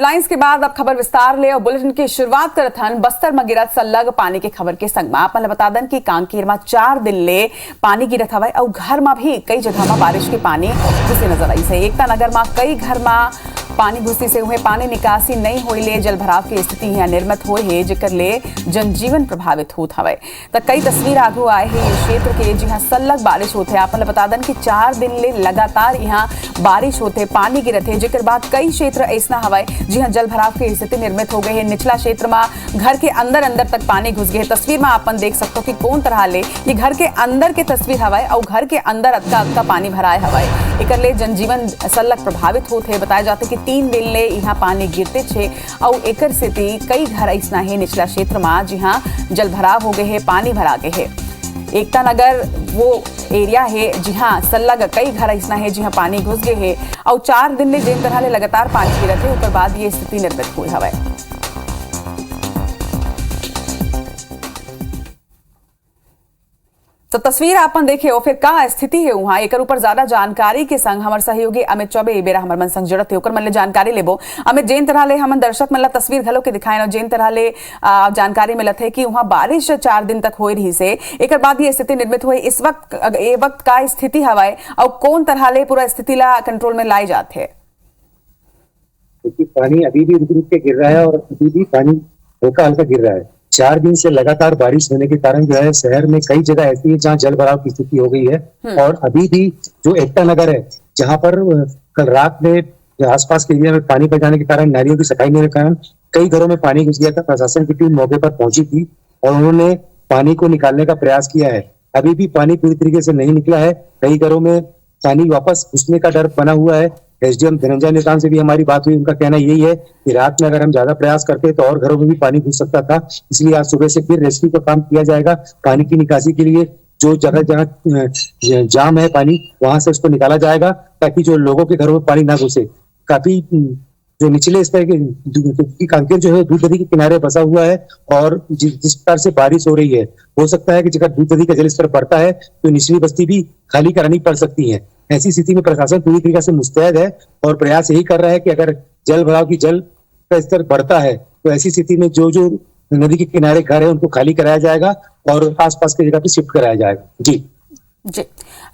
Headlines के बाद अब खबर विस्तार ले और बुलेटिन की शुरुआत करत हन बस्तर में गिरत सल्लग पानी के खबर के संग में आप बता दें कि कांकेर में 4 दिन ले पानी गिरत हवा और घर में भी कई जगह में बारिश के पानी घुसे नजर आई से। एकता नगर में कई घर में पानी घुसी से हुए पानी निकासी नहीं होइले जल भराव की स्थिति यहाँ निर्मित हुए है जिकर ले जनजीवन प्रभावित होत हवे। तो कई तस्वीर आगू आए है इस क्षेत्र के जहाँ सल्लग बारिश होते आप बता दें कि 4 दिन ले लगातार यहाँ बारिश होते पानी गिरत है जिकर बाद कई क्षेत्र ऐसा हवाए जहाँ जल भराव की स्थिति निर्मित हो गई है। निचला क्षेत्र में घर के अंदर तक पानी घुस गए। तस्वीर में अपन देख सकते हो कि कौन तरह ले ये घर के अंदर के तस्वीर हवाए और घर के अंदर अक्का पानी भराए हवाए एक ले जनजीवन सल्लग प्रभावित होते है। बताया जाते कि 3 दिन ले यहाँ पानी गिरते छे और एकर स्थिति कई घर ऐसा है निचला क्षेत्र में जहाँ जल भराव हो गए है पानी भरा गए है। एकता नगर वो एरिया है जहाँ सल्लग कई घर ऐसा है जहाँ पानी घुस गए है और 4 दिन में जिन तरह ले लगातार पानी गिरत है उसके बाद ये स्थिति निर्मित हुई हवा। तो तस्वीर आपन देखे हो फिर का स्थिति है वहां एक ऊपर ज्यादा जानकारी के संग हमारे सहयोगी अमित चौबे बेरा हमारे मन संग जुड़त है ओकर मन जानकारी लेबो। अमित जेन तरह ले हमन दर्शक मन तस्वीर घलो के दिखाए जेन तरह ले जानकारी मिलत है कि वहां बारिश 4 दिन तक होई रही से एक बाद ये स्थिति निर्मित हुई। इस वक्त का स्थिति हवाए और कौन तरह ले पूरा स्थिति ला कंट्रोल में लाई जाते है। देखिए पानी अभी भी रुक रुक के गिर रहा है और अभी भी पानी हल्का हल्का गिर रहा है। 4 दिन से लगातार बारिश होने के कारण जो है शहर में कई जगह ऐसी है जहाँ जल भराव की स्थिति हो गई है और अभी भी जो एकता नगर है जहाँ पर कल रात में आसपास के एरिया में पानी भर जाने के कारण नालियों की सफाई होने के कारण कई घरों में पानी घुस गया था। प्रशासन की टीम मौके पर पहुंची थी और उन्होंने पानी को निकालने का प्रयास किया है। अभी भी पानी पूरी तरीके से नहीं निकला है। कई घरों में पानी वापस घुसने का डर बना हुआ है। एसडीएम धनंजय नेतान से भी हमारी बात हुई। उनका कहना यही है कि रात में अगर हम ज्यादा प्रयास करते तो और घरों में भी पानी घुस सकता था। इसलिए आज सुबह से फिर रेस्क्यू का काम किया जाएगा। पानी की निकासी के लिए जो जगह जगह जाम है पानी वहां से उसको निकाला जाएगा ताकि जो लोगों के घरों में पानी ना घुसे। काफी जो निचले स्तर के कांकेर जो है दूध नदी के किनारे बसा हुआ है और जिस प्रकार से बारिश हो रही है हो सकता है कि जगह दूध नदी का जलस्तर बढ़ता है तो निचली बस्ती भी खाली करानी पड़ सकती है। ऐसी स्थिति में प्रशासन पूरी तरीके से मुस्तैद है और प्रयास यही कर रहा है कि अगर जल भराव की जल का स्तर बढ़ता है तो ऐसी स्थिति में जो जो नदी के किनारे घर है उनको खाली कराया जाएगा और आसपास की जगह पे शिफ्ट कराया जाएगा। जी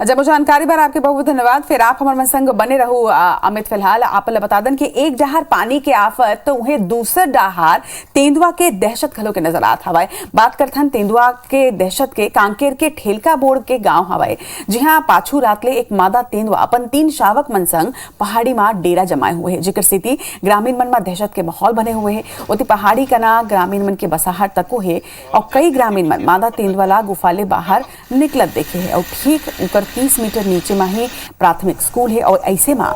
जब जानकारी पर आपके बहुत धन्यवाद। फिर आप हमारे संग बने रहो अमित। फिलहाल आप बता दें कि एक डहार पानी के आफत तो उन्हें दूसर डहार तेंदुआ के दहशत खलो के नजर आत हवाए। बात करते हैं तेंदुआ के दहशत के कांकेर के ठेलका बोर्ड के गांव हवाए जहां पाछू रात ले एक मादा तेंदुआ अपन 3 शावक मन संग पहाड़ी में डेरा जमाए हुए है जिकर स्थिति ग्रामीण मन में दहशत के माहौल बने हुए है। उति पहाड़ी का ना ग्रामीण मन के बसाहट तको है और कई ग्रामीण मन मादा तेंदुआ ला गुफा ले बाहर निकलत देखे है और ठीक ऊपर 30 मीटर नीचे में ही प्राथमिक स्कूल है और ऐसे में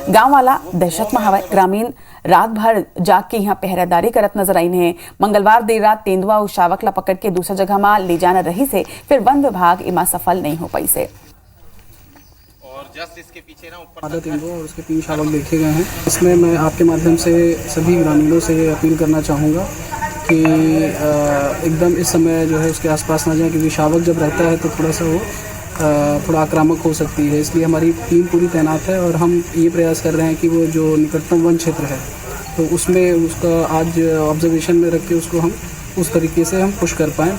गांव वाला दहशत में हवा। ग्रामीण रात भर जाग के यहाँ पहरेदारी करत नजर आई है। मंगलवार देर रात तेंदुआ और शावक ला पकड़ के दूसरा जगह में ले जाना रही से फिर वन विभाग इमा सफल नहीं हो पाई से। और जस्ट इसके पीछे ना ऊपर तेंदुआ और उसके 3 शावक देखे गए हैं। इसमें मैं आपके माध्यम से सभी ग्रामीणों से अपील करना चाहूँगा कि एकदम इस समय जो है उसके आसपास ना जाए क्योंकि शावक जब रहता है तो थोड़ा सा वो थोड़ा आक्रामक हो सकती है। इसलिए हमारी टीम पूरी तैनात है और हम ये प्रयास कर रहे हैं कि वो जो निकटतम वन क्षेत्र है तो उसमें उसका आज ऑब्जर्वेशन में रख के उसको हम उस तरीके से हम पुश कर पाएँ।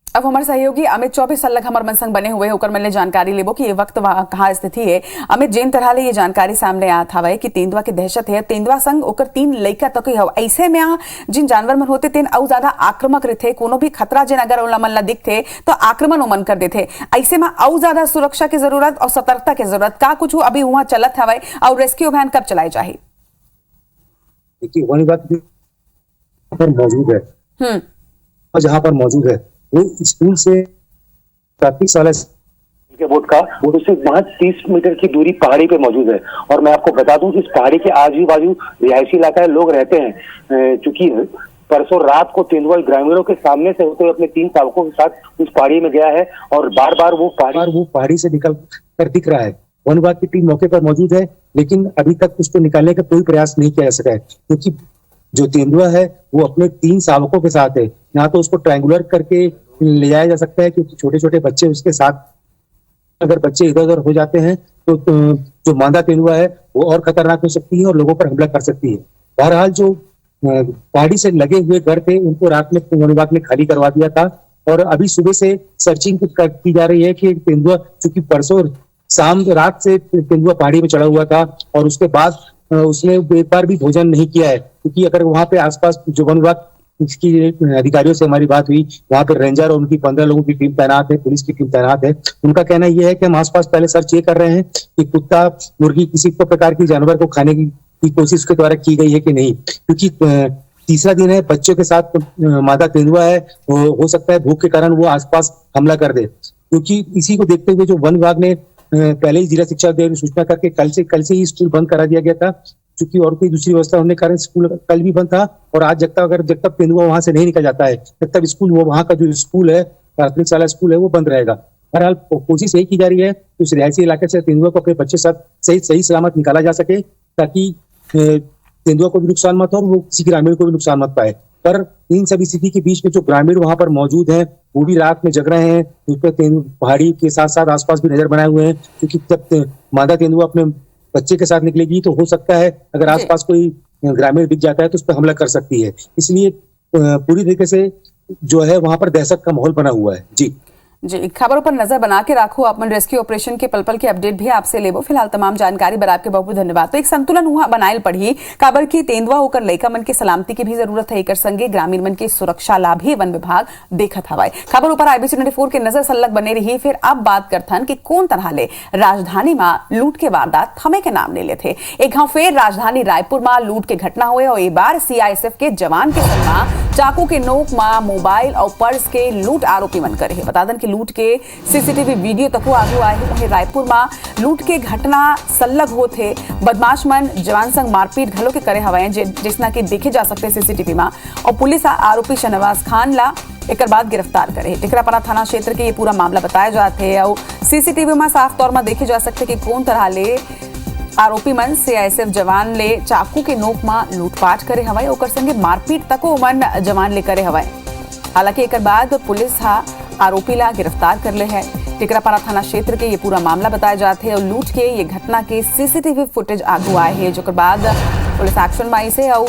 अब हमारे सहयोगी अमित चौबे सल्लग हमारे मन संग बने हुए होकर मैंने जानकारी लेबो कि ये वक्त कहाँ स्थिति है। अमित जेन तरह ले ये जानकारी सामने आत हवा कि तेंदुआ के दहशत है। तेंदुआ संग ओकर 3 लइका तक हव ऐसे में जिन जानवर मन होते तेन और ज्यादा आक्रामक रहते। कोनो भी खतरा जिन अगर ओला मन ला दिखते तो आक्रमण ओमन कर देते। ऐसे में और ज्यादा सुरक्षा की जरूरत और सतर्कता की जरूरत का कुछ अभी वहां चलत हवा और रेस्क्यू अभियान कब चलाए जाए। देखिए वन विभाग पर मौजूद है और जहाँ पर मौजूद है वो स्कूल से 35 साल के बोर्ड का वो से वहाँ 30 मीटर की दूरी पहाड़ी पे मौजूद है। और मैं आपको बता दूं कि इस पहाड़ी के आजू बाजू रिहायशी इलाका है, लोग रहते हैं। चूंकि परसों रात को तेंदुआ ग्रामीणों के सामने से होते हुए अपने 3 शावकों के साथ उस पहाड़ी में गया है और बार बार वो पहाड़ी से निकल कर दिख रहा है। वन विभाग की टीम मौके पर मौजूद है लेकिन अभी तक उसको निकालने का कोई प्रयास नहीं किया जा सका है क्योंकि जो तेंदुआ है वो अपने 3 शावकों के साथ है। यहाँ तो उसको ट्रायंगुलर करके ले जाया जा सकता है क्योंकि छोटे छोटे बच्चे उसके साथ अगर बच्चे इधर उधर हो जाते हैं तो जो मादा तेंदुआ है वो और खतरनाक हो सकती है और लोगों पर हमला कर सकती है। बहरहाल जो पहाड़ी से लगे हुए घर थे उनको रात में वन विभाग ने खाली करवा दिया था और अभी सुबह से सर्चिंग की जा रही है कि तेंदुआ, चूंकि परसों शाम रात से तेंदुआ पहाड़ी पे चढ़ा हुआ था और उसके बाद उसने एक बार भी भोजन नहीं किया है, क्योंकि अगर वहां पे आसपास जो वन विभाग इसकी अधिकारियों से हमारी बात हुई, वहां पे रेंजर और उनकी 15 लोगों की टीम तैनात है, पुलिस की टीम तैनात है। उनका कहना यह है कि हम आसपास पहले सर्च ये कर रहे हैं कि कुत्ता, मुर्गी, किसी प्रकार की जानवर को खाने की कोशिश के द्वारा की गई है कि नहीं, क्योंकि तीसरा दिन है, बच्चों के साथ मादा तेंदुआ है, हो सकता है भूख के कारण वो आसपास हमला कर दे। क्योंकि इसी को देखते हुए जो वन विभाग ने पहले ही जिला शिक्षा अधिकारी को सूचना करके कल से ही स्कूल बंद करा दिया गया था, क्योंकि और कोई दूसरी व्यवस्था होने के कारण स्कूल कल भी बंद था और आज जब तक तेंदुआ वहां से नहीं निकल जाता है तब तक स्कूल, वो वहां का जो स्कूल है, प्राथमिक शाला स्कूल है, वो बंद रहेगा। बहरहाल कोशिश यही की जा रही है कि उस रिहायशी इलाके से तेंदुआ को अपने बच्चे साथ सही सलामत निकाला जा सके, ताकि तेंदुआ को भी नुकसान मत हो और वो किसी ग्रामीण को भी नुकसान मत पाए। पर इन सभी स्थिति के बीच में जो ग्रामीण वहां पर मौजूद हैं वो भी रात में जग रहे हैं, उस पर पहाड़ी के साथ साथ आसपास भी नजर बनाए हुए हैं, क्योंकि जब मादा तेंदुआ अपने बच्चे के साथ निकलेगी तो हो सकता है अगर आसपास कोई ग्रामीण दिख जाता है तो उस पर हमला कर सकती है। इसलिए पूरी तरीके से जो है वहां पर दहशत का माहौल बना हुआ है। जी, खबरों पर नजर बना के रखो। अपन रेस्क्यू ऑपरेशन के पल के अपडेट भी आपसे लेबो। फिलहाल तमाम जानकारी बर आपके बहुत धन्यवाद। तो एक संतुलन हुआ बनायल पड़ी, काबर की तेंदुआ होकर लइका मन के सलामती की भी जरूरत है, एक संगे ग्रामीण मन की सुरक्षा ला भी वन विभाग देखत हवाए। खबर ऊपर IBC 24 के नजर सल्लग बने रही। फिर अब बात करथन कि कौन तरह ले राजधानी में लूट के वारदात थमे के नाम ले लेते। एक गांव फिर राजधानी रायपुर में लूट के घटना हुए और एक बार CISF के जवान के संग चाकू के नोक में मोबाइल और पर्स के लूट आरोपी मन करे। बता दें कि लूट के CCTV वीडियो तक आगू आए वहीं रायपुर में लूट के घटना सल्लग होते। बदमाश मन जवान संग मारपीट घलो के करे हवाए, जिसना कि देखे जा सकते CCTV में। और पुलिस आरोपी शहनवाज खान ला एक बाद गिरफ्तार करे। टिकरापारा थाना क्षेत्र के ये पूरा मामला बताया जाते है और CCTV में साफ तौर में देखे जा सकते कि कौन तरह ले आरोपी मन CISF जवान ले चाकू के नोक में लूटपाट करे हवाए, ओकर संगे मारपीट तको मन जवान ले करे हवाए। हालांकि एक बाद पुलिस आरोपी ला गिरफ्तार कर ले है। टिकरापारा थाना क्षेत्र के ये पूरा मामला बताया जाते हैं और लूट के ये घटना के CCTV फुटेज आगू आए हैं, जो बाद पुलिस एक्शन में आई से और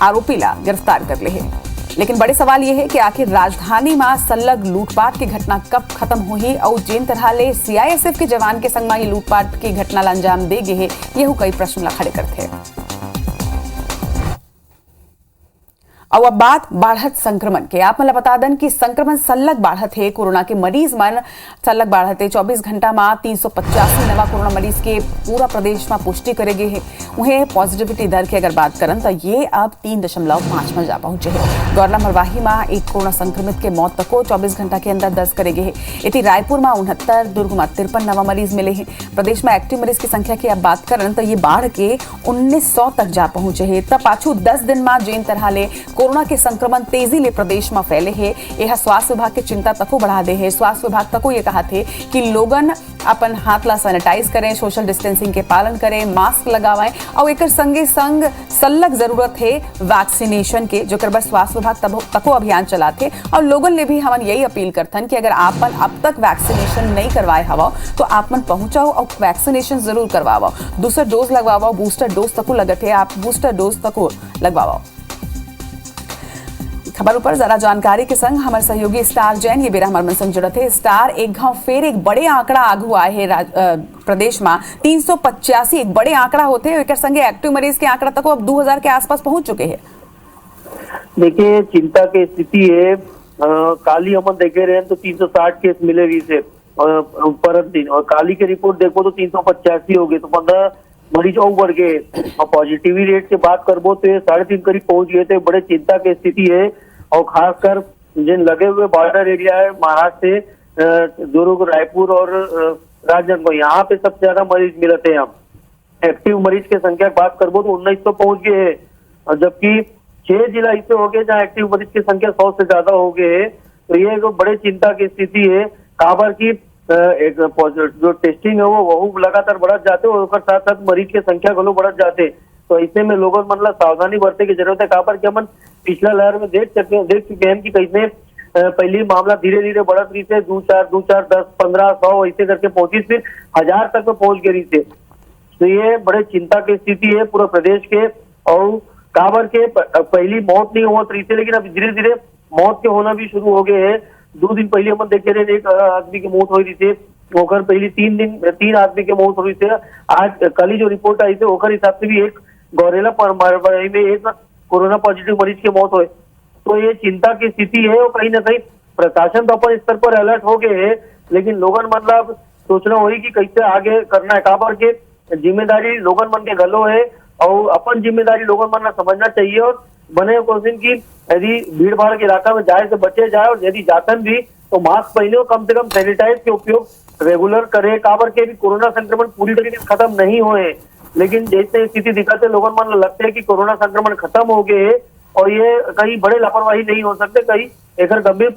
आरोपी ला गिरफ्तार कर ले है। लेकिन बड़े सवाल यह है कि आखिर राजधानी में सल्लग लूटपाट की घटना कब खत्म हुई और जिन तरह ले CISF के जवान के संग में ये लूटपाट की घटना ला अंजाम दे गए है, यह कई प्रश्न ला खड़े करते हैं। और अब बात बढ़त संक्रमण के। आप मतलब बता दें कि संक्रमण सल्लग बढ़त है। कोरोना के मरीज मन सल्लग बढ़त है। 24 घंटा में 385 नवा कोरोना मरीज के पूरा प्रदेश में पुष्टि करे गए है। उन्हें पॉजिटिविटी दर की अगर बात करें तो ये अब 3.5 में जा पहुंचे है। गौरला मरवाही में एक कोरोना संक्रमित के मौत तक 24 घंटा के अंदर दर्ज करे गए है। इति रायपुर में 69, दुर्ग में 53 नवा मरीज मिले हैं। प्रदेश में एक्टिव मरीज की संख्या की अब बात करें तो ये बढ़ के 1900 तक जा पहुंचे है। तब पाछू 10 दिन में जिन तरह ले कोरोना के संक्रमण तेजी ले प्रदेश में फैले है, यह स्वास्थ्य विभाग की चिंता तको बढ़ा दे है। स्वास्थ्य विभाग तको ये कहा थे कि लोगन अपन हाथ ला सैनिटाइज करें, सोशल डिस्टेंसिंग के पालन करें, मास्क लगावाएं और एक संगे संग सल्लग जरूरत है वैक्सीनेशन के, जो कर स्वास्थ्य विभाग तको अभियान चलाते और लोगन ले भी हम यही अपील करथन कि अगर आपन अब तक वैक्सीनेशन नहीं करवाए हवा तो आपन पहुंचाओ और वैक्सीनेशन जरूर करवाओ। दूसरा डोज लगवाओ, बूस्टर डोज तको लगत है, आप बूस्टर डोज तको लगवाओ। खबर ऊपर जरा जानकारी के संग हमारे सहयोगी स्टार जैन ये बेरा हमारे मन संग जुड़त है। स्टार, एक गांव फिर एक बड़े आंकड़ा आगू आए है प्रदेश में 385 एक बड़े आंकड़ा होते हैं। एक संगे एक्टिव मरीज के आंकड़ा तक अब 2000 के आसपास पहुंच चुके हैं। देखिए, चिंता की स्थिति है। काली हम देखे रहे तो 360 केस मिले रही से पर दिन, और काली की रिपोर्ट देखो तो 385 हो गए, तो 15 मरीज और बढ़ गए। और पॉजिटिविटी रेट की बात करबो तो 3.5 करीब पहुंच गए थे। बड़े चिंता की स्थिति है और खासकर जिन लगे हुए बॉर्डर एरिया है महाराष्ट्र से दुर्ग, रायपुर और राजनांदगांव, यहाँ पे सबसे ज्यादा मरीज मिलते हैं। हम एक्टिव मरीज की संख्या बात करबो तो 1900 पहुंच गए है, और जबकि 6 जिला ऐसे हो गए जहाँ एक्टिव मरीज की संख्या 100 से ज्यादा हो गए है। तो ये एक बड़े चिंता की स्थिति है। काबर की एक जो टेस्टिंग है वो लगातार बढ़त जाते और साथ साथ मरीज की संख्या को बढ़त जाते। तो ऐसे में लोगों मतलब सावधानी बरते की जरूरत है। काबर कि हम पिछला लहर में देख चुके हैं कि कैसे पहले मामला धीरे धीरे बढ़त रही थे, 2-4, 10, 15, 100 ऐसे करके पहुंची, फिर 1000 तक में पहुंच गई थे। तो ये बड़े चिंता की स्थिति है पूरे प्रदेश के। और काबर के पहली मौत नहीं हुआ रही थी, लेकिन अब धीरे धीरे मौत के होना भी शुरू हो गए हैं। 2 दिन पहले हम देखे रहे एक आदमी की मौत हुई थी, ओकर पहले 3 आदमी की मौत हुई थी। आज कल ही जो रिपोर्ट आई थी ओकर हिसाब से भी एक गौरेला में एक कोरोना पॉजिटिव मरीज की मौत हुई। तो ये चिंता की स्थिति है और कहीं ना कहीं प्रशासन तो अपन स्तर पर अलर्ट हो गए है, लेकिन लोगन मतलब सोचना होगी कि कैसे आगे करना है। काबर के जिम्मेदारी लोगन मन के गलो है और अपन जिम्मेदारी लोगन मन समझना चाहिए और बने कोशिश की यदि भीड़ भाड़ के इलाका में जाए तो बचे जाए, और यदि जातन भी तो मास्क पहने हो, कम से कम सैनिटाइज के उपयोग रेगुलर करे। काबर के भी कोरोना संक्रमण पूरी तरीके से खत्म नहीं हुए, लेकिन जैसे स्थिति दिखाते लोगों मन लगते है कि कोरोना संक्रमण खत्म हो गए है और ये कहीं बड़े लापरवाही नहीं हो सकते, कहीं एक गंभीर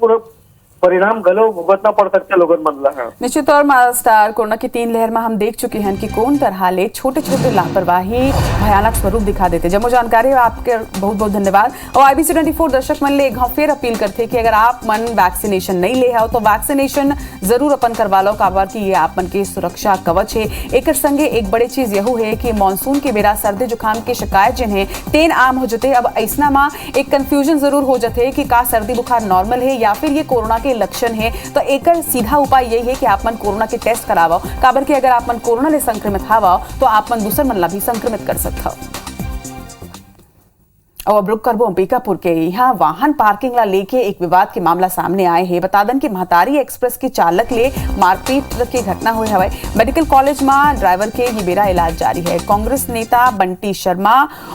परिणाम गलो भुगतना पड़ सकते लोगों मन। निश्चित तौर मास्टर कोरोना की 3 लहर में हम देख चुके हैं कि कौन तरह ले छोटे छोटे लापरवाही भयानक स्वरूप दिखा देते। जब मुझे जानकारी आपके बहुत बहुत धन्यवाद। और IBC 24 दर्शक मन ले एक फिर अपील करते कि अगर आप मन वैक्सीनेशन नहीं ले हो तो वैक्सीनेशन जरूर अपन करवा लो, काबर की ये आप मन के सुरक्षा कवच है। एक संगे एक बड़ी चीज यहू है कि मानसून के बेरा सर्दी जुकाम के शिकायत जिन्हें तेन आम हो जाते। अब ऐसा में एक कंफ्यूजन जरूर हो जाते कि का सर्दी बुखार नॉर्मल है या फिर ये कोरोना के लक्षण है। तो एक सीधा उपाय यही है कि आप मन कोरोना के टेस्ट करावो, काबर कि अगर आप मन कोरोना ले संक्रमित हावा तो आप मन दूसर मन ला भी संक्रमित कर सकते हो। और अब रुक करबो अंबिकापुर के यहाँ वाहन पार्किंग ला लेके एक विवाद के मामला सामने आए हैं। बता दन कि महतारी एक्सप्रेस के चालक ले मारपीट की घटना हुई है। मेडिकल कॉलेज में ड्राइवर के ये बेरा इलाज जारी है। कांग्रेस नेता बंटी शर्मा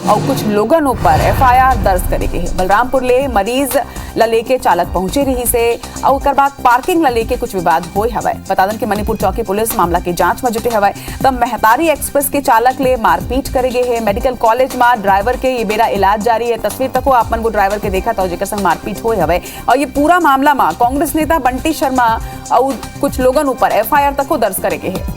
और कुछ लोगों पर FIR दर्ज करे के है। बलरामपुर ले मरीज ला लेके चालक पहुंचे रही से और बाद पार्किंग ला लेके कुछ विवाद हुए हवा। बता दन कि मणिपुर चौकी पुलिस मामला की जांच में जुटे हवा। तब महतारी एक्सप्रेस के चालक ले मारपीट करे गए है। मेडिकल कॉलेज में ड्राइवर के ये बेरा इलाज जारी है। तस्वीर तक आप मन को ड्राइवर के देखा था जेकर संग मारपीट हुए हवे। और ये पूरा मामला में कांग्रेस नेता बंटी शर्मा और कुछ लोगों पर FIR तक दर्ज करे गए है।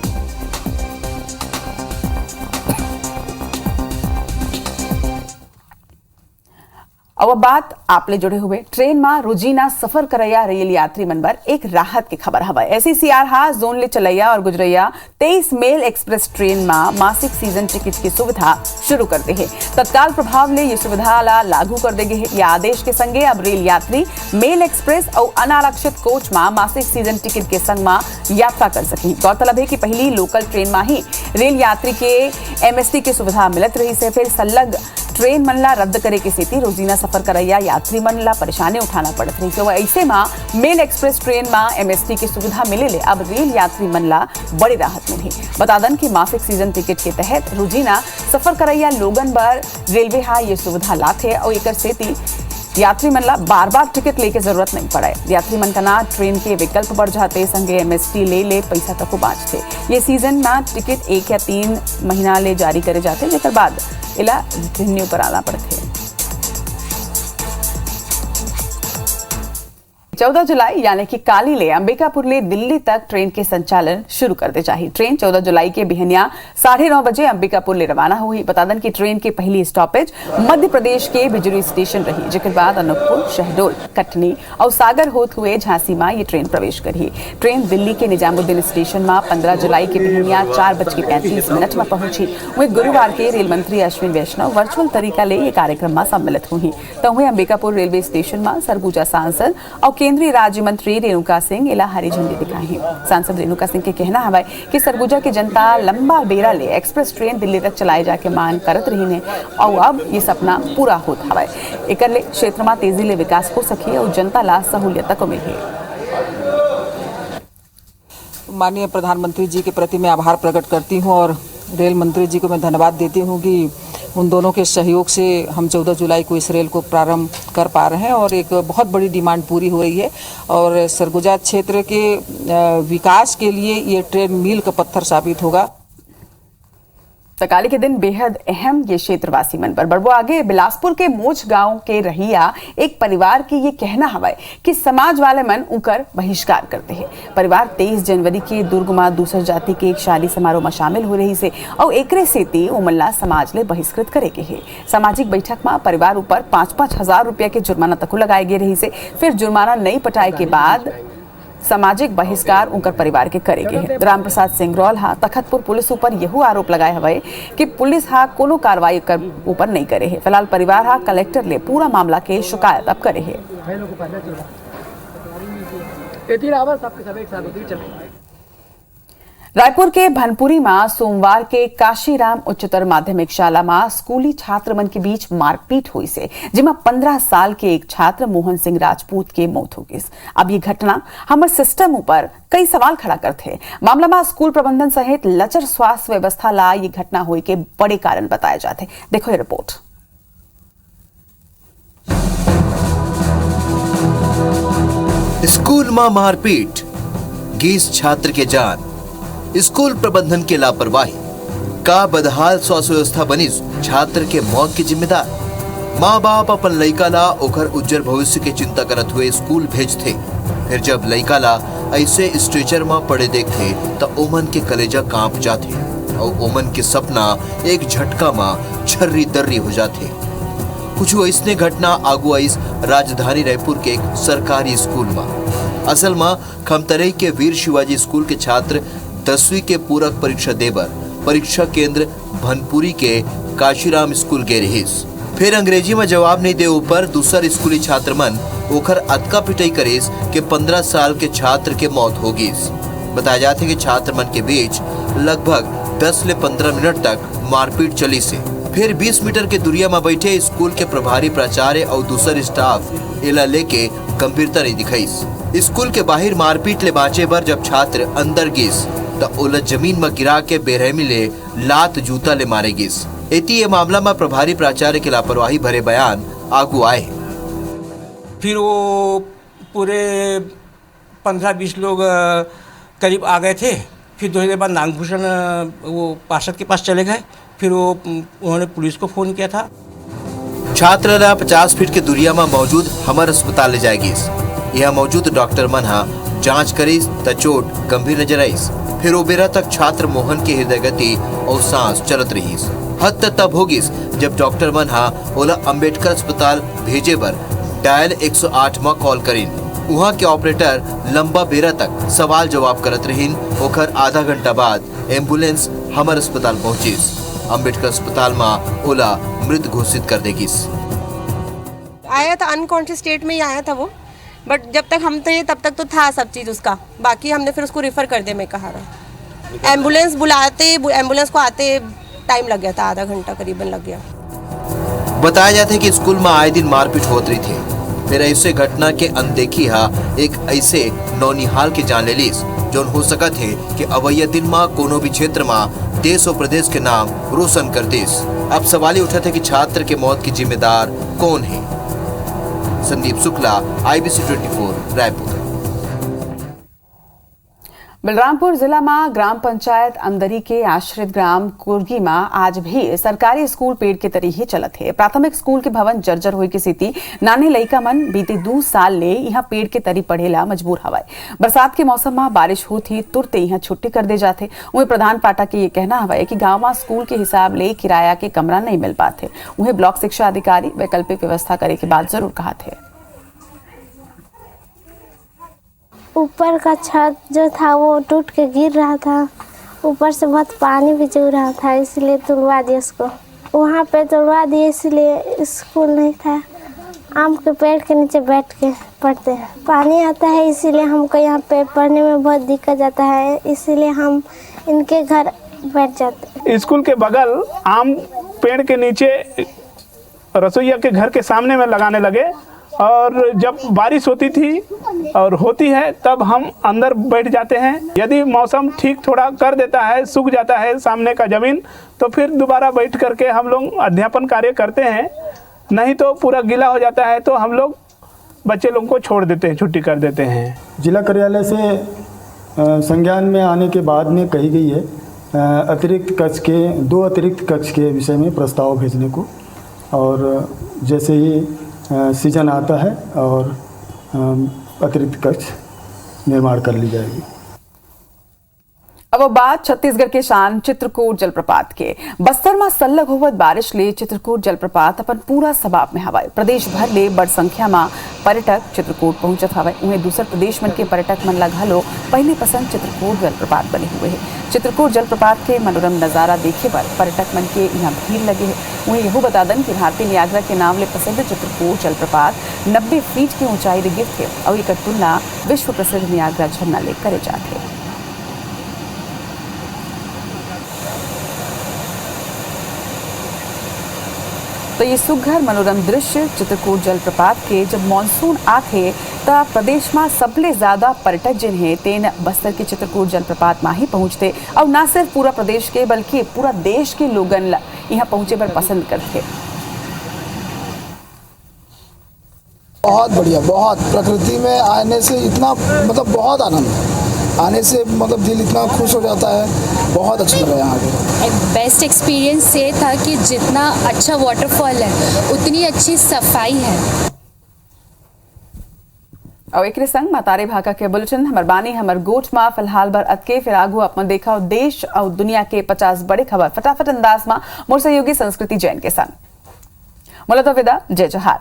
अब बात आपले जुड़े हुए ट्रेन में रोजीना सफर करैया रेल यात्री मन बर एक राहत की खबर हवा। SECR जोन ले चलैया और गुजरैया 23 मेल एक्सप्रेस ट्रेन में मासिक सीजन टिकट की सुविधा शुरू कर दी है। तत्काल प्रभाव ले ये सुविधा ला लागू कर देगी है। यह आदेश के संगे अब रेल यात्री मेल एक्सप्रेस और अनारक्षित कोच में मासिक सीजन टिकट के संग में यात्रा कर सके। गौरतलब है कि पहली लोकल ट्रेन में ही रेल यात्री के MST की सुविधा मिलत रही से फिर सलग ट्रेन मन ला रद्द करे की स्थिति रोजीना सफर करैया यात्री मन ला परेशानी उठाना पड़त रही। तो ऐसे में मेल एक्सप्रेस ट्रेन में MST की सुविधा मिले ले अब रेल यात्री मन ला बड़ी राहत मिली। बता दन कि मासिक सीजन टिकट के तहत रोजीना सफर करैया लोगन बर रेलवे हा ये सुविधा लाथे और एक सेती यात्री मन ला बार बार टिकट लेके जरूरत नहीं पड़े। यात्री मन का ना ट्रेन के विकल्प बढ़ जाते संगे MST ले पैसा तक बाँचते। ये सीजन में टिकट 1 या 3 महीना ले जारी करे जाते, जेकर बाद इला रिन्यू कराना पड़ते। 14 जुलाई यानी कि काली ले अंबिकापुर ले दिल्ली तक ट्रेन के संचालन शुरू कर दे चाहिए। ट्रेन 14 जुलाई के बिहनिया 9:30 बजे अंबिकापुर ले रवाना हुई। बता दें कि ट्रेन की पहली स्टॉपेज मध्य प्रदेश के बिजरी स्टेशन रही, जिसके बाद अनूपपुर, शहडोल, कटनी और सागर होते हुए झांसी में ये ट्रेन प्रवेश करी। ट्रेन दिल्ली के निजामुद्दीन स्टेशन में 15 जुलाई के बिहनिया 4:35 में पहुंची। वही गुरुवार के रेल मंत्री अश्विन वैष्णव वर्चुअल तरीका ले ये कार्यक्रम में सम्मिलित हुई। तो वही अंबिकापुर रेलवे स्टेशन में सरगुजा सांसद और केंद्रीय राज्य मंत्री रेणुका सिंह इला हरी झंडी दिखाई। सांसद रेणुका सिंह के कहना है कि सरगुजा की जनता लंबा बेरा ले एक्सप्रेस ट्रेन दिल्ली तक चलाए जाके मांग करत रही ने और अब ये सपना पूरा होत हवा। एक क्षेत्र में तेजी ले विकास हो सके और जनता ला सहूलियत को मिले। माननीय प्रधानमंत्री जी के प्रति मैं आभार प्रकट करती हूं और रेल मंत्री जी को मैं धन्यवाद देती हूं कि उन दोनों के सहयोग से हम 14 जुलाई को इस रेल को प्रारंभ कर पा रहे हैं और एक बहुत बड़ी डिमांड पूरी हो रही है। और सरगुजा क्षेत्र के विकास के लिए ये ट्रेन मील का पत्थर साबित होगा। सकाली के दिन बेहद अहम ये क्षेत्रवासी मन पर बढ़ो आगे बिलासपुर के मोच गांव के रहिया एक परिवार के ये कहना हवा कि समाज वाले मन उकर बहिष्कार करते हैं। परिवार 23 जनवरी के दुर्ग मां दूसर जाति के एक शादी समारोह में शामिल हो रही से और एकरे सेती उमल्ला समाज ले बहिष्कृत करे के है। सामाजिक बैठक में परिवार ऊपर 5-5 हजार रुपया के जुर्माना तक लगाए गए रही से फिर जुर्माना नहीं पटाए के बाद सामाजिक बहिष्कार उनकर परिवार के करेगे है। राम प्रसाद सिंगरौल हा तखतपुर पुलिस ऊपर यहू आरोप लगाए हवे कि पुलिस हा कोनो कार्रवाई कर ऊपर नहीं करे है। फिलहाल परिवार हा कलेक्टर ले पूरा मामला के शिकायत अब करे है। रायपुर के भनपुरी में सोमवार के काशीराम उच्चतर माध्यमिक शाला में स्कूली छात्र मन के बीच मारपीट हुई से जिसमें 15 साल के एक छात्र मोहन सिंह राजपूत के मौत हो गई। अब ये घटना हमारे सिस्टम ऊपर कई सवाल खड़ा करते। मामला में स्कूल प्रबंधन सहित लचर स्वास्थ्य व्यवस्था ला ये घटना हुई के बड़े कारण बताए जाते। देखो ये रिपोर्ट। स्कूल में मारपीट, गीस छात्र के जान, स्कूल प्रबंधन के लापरवाही का बदहाल स्वास्थ्य व्यवस्था बनी छात्र के मौत के जिम्मेदार। माँ बाप अपन लड़का ला ओकर उज्जवल भविष्य के चिंता करत हुए स्कूल भेजते, फिर जब लड़का ला ऐसे स्ट्रेचर में पड़े देखते तो ओमन के कलेजा कांप जाते और ओमन के सपना एक झटका में छर्री दर्री हो जाते। कुछ ऐसने घटना आगू आइस राजधानी रायपुर के एक सरकारी स्कूल में। असल में खमतरई के वीर शिवाजी स्कूल के छात्र 10वीं के पूरक परीक्षा देबर परीक्षा केंद्र भनपुरी के काशीराम स्कूल गए रहीस। फिर अंग्रेजी में जवाब नहीं दे ऊपर दूसर स्कूली छात्र मन ओखर अतका पिटाई करेस के 15 साल के छात्र के मौत हो गई। बताया जाते कि छात्र मन के बीच लगभग 10 से 15 मिनट तक मारपीट चली से फिर 20 मीटर के दूरिया में बैठे स्कूल के प्रभारी प्राचार्य और दूसर स्टाफ इला लेके गंभीरता नहीं दिखाईस। स्कूल के बाहर मारपीट ले बाँचे पर जब छात्र अंदर गिस तो ओला जमीन में गिरा के बेरहमी ले लात जूता ले मारे गिस। एती ये मामला में प्रभारी प्राचार्य के लापरवाही भरे बयान आगू आए। फिर वो पूरे 15-20 लोग करीब आ गए थे। फिर थोड़ी देर बाद नागभूषण वो पार्षद के पास चले गए। फिर वो उन्होंने पुलिस को फोन किया था। छात्र ला 50 फीट के दूरिया में मौजूद हमर अस्पताल ले जाएगी। यह मौजूद डॉक्टर मन हा जांच करीस त चोट गंभीर नजर आईस। फिर ओबेरा तक छात्र मोहन के हृदय गति और सांस चलत रहीस। हद तब होगिस जब डॉक्टर मन हा ओला अंबेडकर अस्पताल भेजे बर डायल 108 में कॉल करीन। वहाँ के ऑपरेटर लंबा बेरा तक सवाल जवाब करत रहीन। ओखर आधा घंटा बाद एम्बुलेंस हमर अस्पताल पहुंचिस। अंबेडकर अस्पताल में ओला मृत घोषित कर देगिस। आया था अनकॉन्शियस स्टेट में ही आया था वो, बट जब तक हम थे तब तक तो था सब चीज़ उसका। बाकी हमने फिर उसको रेफर कर दे, मैं कहा रहा। एम्बुलेंस बुलाते, एम्बुलेंस को आते टाइम लग गया था, आधा घंटा करीबन लग गया। बताया जाता है कि स्कूल में आए दिन मारपीट होत रही थी। फिर ऐसे घटना के अनदेखी हा एक ऐसे नौनिहाल के जान ले लीस जो हो सकत है कि अवैया दिन में कोनो भी क्षेत्र में देश और प्रदेश के नाम रोशन कर देस। अब सवाल ही उठा था कि छात्र के मौत की जिम्मेदार कौन है। संदीप शुक्ला, IBC 24 रायपुर। बलरामपुर जिला में ग्राम पंचायत अंदरी के आश्रित ग्राम कुर्गी में आज भी सरकारी स्कूल पेड़ के तरी ही चलत है। प्राथमिक स्कूल के भवन जर्जर हुई की स्थिति नाने लइका मन बीते 2 साल ले यहाँ पेड़ के तरी पढ़ेला मजबूर हवाए। बरसात के मौसम में बारिश होती तुरते यहाँ छुट्टी कर दे जाते। वही प्रधान पाटा के ये कहना हवाए कि गाँव में स्कूल के हिसाब ले किराया के कमरा नहीं मिल पाते। उन्हें ब्लॉक शिक्षा अधिकारी वैकल्पिक व्यवस्था करे के बाद जरूर कहा थे। ऊपर का छत जो था वो टूट के गिर रहा था, ऊपर से बहुत पानी भी चल रहा था, इसलिए तुड़वा दिए उसको। वहाँ पे तुड़वा दिए इसलिए स्कूल नहीं था। आम के पेड़ के नीचे बैठ के पढ़ते हैं। पानी आता है इसीलिए हमको यहाँ पे पढ़ने में बहुत दिक्कत जाता है, इसीलिए हम इनके घर बैठ जाते हैं। स्कूल के बगल आम पेड़ के नीचे रसोईया के घर के सामने में लगाने लगे और जब बारिश होती थी और होती है तब हम अंदर बैठ जाते हैं। यदि मौसम ठीक थोड़ा कर देता है, सूख जाता है सामने का ज़मीन, तो फिर दोबारा बैठ करके हम लोग अध्यापन कार्य करते हैं। नहीं तो पूरा गीला हो जाता है तो हम लोग बच्चे लोगों को छोड़ देते हैं, छुट्टी कर देते हैं। जिला कार्यालय से संज्ञान में आने के बाद में कही गई है अतिरिक्त कक्ष के 2 अतिरिक्त कक्ष के विषय में प्रस्ताव भेजने को, और जैसे ही सीजन आता है और अतिरिक्त कक्ष निर्माण कर ली जाएगी। अब बात छत्तीसगढ़ के शान चित्रकूट जलप्रपात के। बस्तर में सल्लग होवत बारिश ले चित्रकूट जलप्रपात अपन पूरा सबाब में हवाए। प्रदेश भर ले बड़ संख्या में पर्यटक चित्रकूट पहुंचत हवाए। उन्हें दूसर प्रदेश मन के पर्यटक मन ला घलो पहले पसंद चित्रकूट जलप्रपात बने हुए है। चित्रकूट जलप्रपात के मनोरम नजारा देखे पर पर्यटक मन के यहाँ भीड़ लगे है। उन्हें यह बतादन कि भारतीय नियाग्रा के नाम ले प्रसिद्ध चित्रकूट जलप्रपात 90 फीट की ऊंचाई गिर थे और एक तुलना विश्व प्रसिद्ध नियाग्रा झरना ले करे जाते। तो ये सुघर मनोरम दृश्य चित्रकूट जलप्रपात के जब मानसून आथे तब प्रदेश में सबले ज्यादा पर्यटक जिन्हें तेन बस्तर के चित्रकूट जलप्रपात में ही पहुंचते और न सिर्फ पूरा प्रदेश के बल्कि पूरा देश के लोगन यहाँ पहुंचे पर पसंद करते। बहुत बढ़िया, बहुत प्रकृति में आने से इतना मतलब बहुत आनंद आने से मतलब दिल इतना खुश हो जाता है, बहुत अच्छा लगा यहाँ पे। बेस्ट एक्सपीरियंस ये था कि जितना अच्छा वाटरफॉल है उतनी अच्छी सफाई है। और एक संग मातारे भाका के बुलेटिन हमर बानी हमर गोठ में फिलहाल बर अतके फिर आगू अपन देखा देश और दुनिया के 50 बड़े खबर फटाफट अंदाज में मोर सहयोगी संस्कृति जैन के संग। मुलतविदा जय जोहार।